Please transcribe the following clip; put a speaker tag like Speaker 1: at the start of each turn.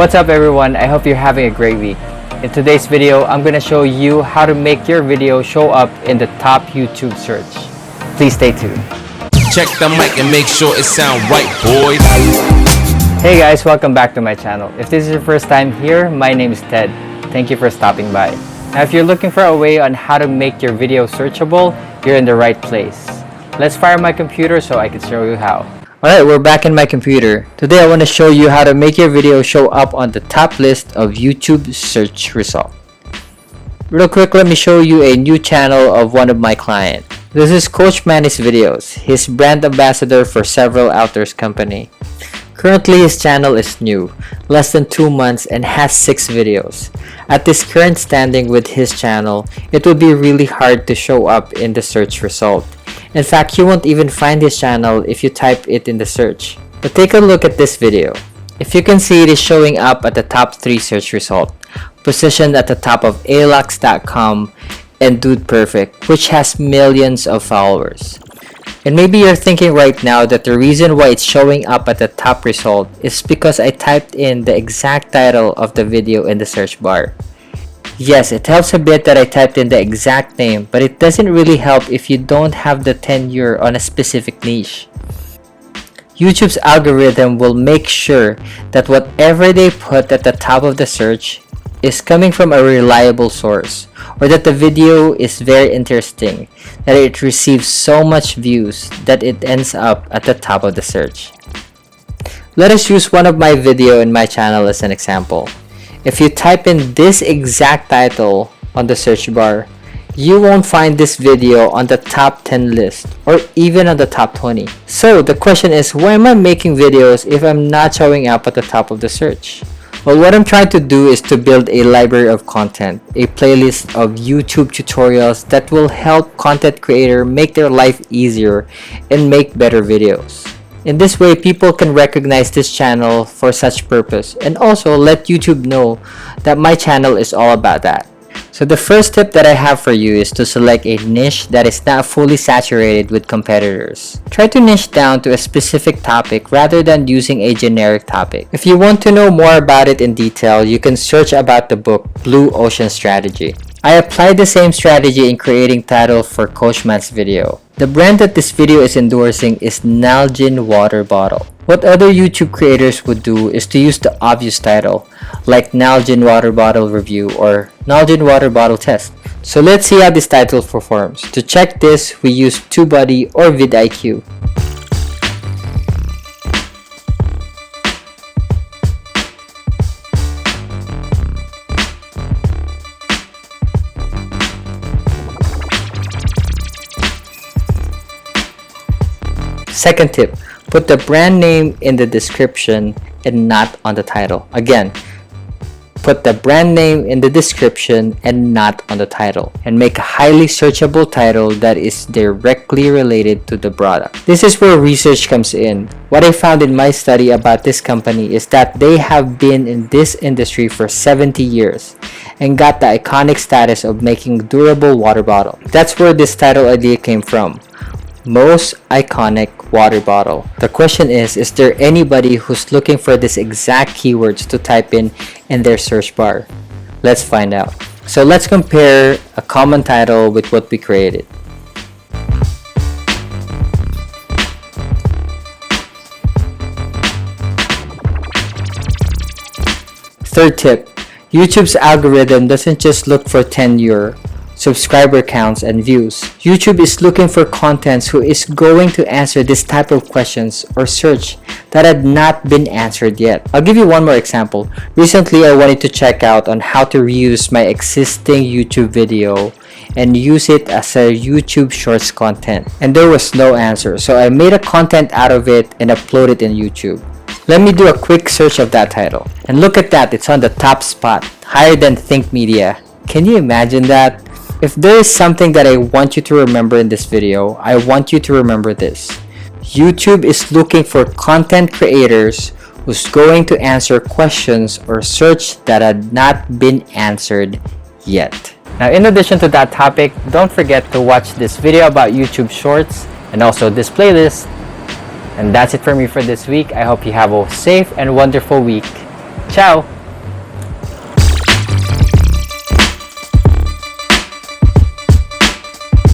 Speaker 1: What's up everyone, I hope you're having a great week. In today's video, I'm going to show you how to make your video show up in the top YouTube search. Please stay tuned.
Speaker 2: Check the mic and make sure it sound right, boys.
Speaker 1: Hey guys, welcome back to my channel. If this is your first time here, my name is Ted. Thank you for stopping by. Now if you're looking for a way on how to make your video searchable, you're in the right place. Let's fire my computer so I can show you how. Alright, we're back in my computer. Today I want to show you how to make your video show up on the top list of YouTube search results. Real quick, let me show you a new channel of one of my clients. This is Coach Manny's videos. He's brand ambassador for several outdoors company. Currently his channel is new, less than 2 months, and has 6 videos. At this current standing with his channel, it will be really hard to show up in the search result. In fact, you won't even find his channel if you type it in the search. But take a look at this video. If you can see, it is showing up at the top 3 search result, positioned at the top of alox.com and Dude Perfect, which has millions of followers. And maybe you're thinking right now that the reason why it's showing up at the top result is because I typed in the exact title of the video in the search bar. Yes, it helps a bit that I typed in the exact name, but it doesn't really help if you don't have the tenure on a specific niche. YouTube's algorithm will make sure that whatever they put at the top of the search is coming from a reliable source, or that the video is very interesting, that it receives so much views that it ends up at the top of the search. Let us use one of my video in my channel as an example. If you type in this exact title on the search bar, you won't find this video on the top 10 list or even on the top 20. So the question is, why am I making videos if I'm not showing up at the top of the search? Well, what I'm trying to do is to build a library of content, a playlist of YouTube tutorials that will help content creators make their life easier and make better videos. In this way, people can recognize this channel for such purpose and also let YouTube know that my channel is all about that. So the first tip that I have for you is to select a niche that is not fully saturated with competitors. Try to niche down to a specific topic rather than using a generic topic. If you want to know more about it in detail, you can search about the book Blue Ocean Strategy. I applied the same strategy in creating title for Coach Man's video. The brand that this video is endorsing is Nalgene Water Bottle. What other YouTube creators would do is to use the obvious title, like Nalgene Water Bottle Review or Nalgene Water Bottle Test. So let's see how this title performs. To check this, we use TubeBuddy or vidIQ. Second tip, put the brand name in the description and not on the title. Again, put the brand name in the description and not on the title, and make a highly searchable title that is directly related to the product. This is where research comes in. What I found in my study about this company is that they have been in this industry for 70 years and got the iconic status of making durable water bottle. That's where this title idea came from. Most iconic water bottle. The question is there anybody who's looking for this exact keywords to type in their search bar? Let's find out. So let's compare a common title with what we created. Third tip, YouTube's algorithm doesn't just look for tenure, subscriber counts, and views. YouTube is looking for contents who is going to answer this type of questions or search that had not been answered yet. I'll give you one more example. Recently, I wanted to check out on how to reuse my existing YouTube video and use it as a YouTube Shorts content. And there was no answer. So I made a content out of it and uploaded it in YouTube. Let me do a quick search of that title. And look at that, it's on the top spot, higher than Think Media. Can you imagine that? If there is something that I want you to remember in this video, I want you to remember this. YouTube is looking for content creators who's going to answer questions or search that had not been answered yet. Now, in addition to that topic, don't forget to watch this video about YouTube Shorts and also this playlist. And that's it for me for this week. I hope you have a safe and wonderful week. Ciao!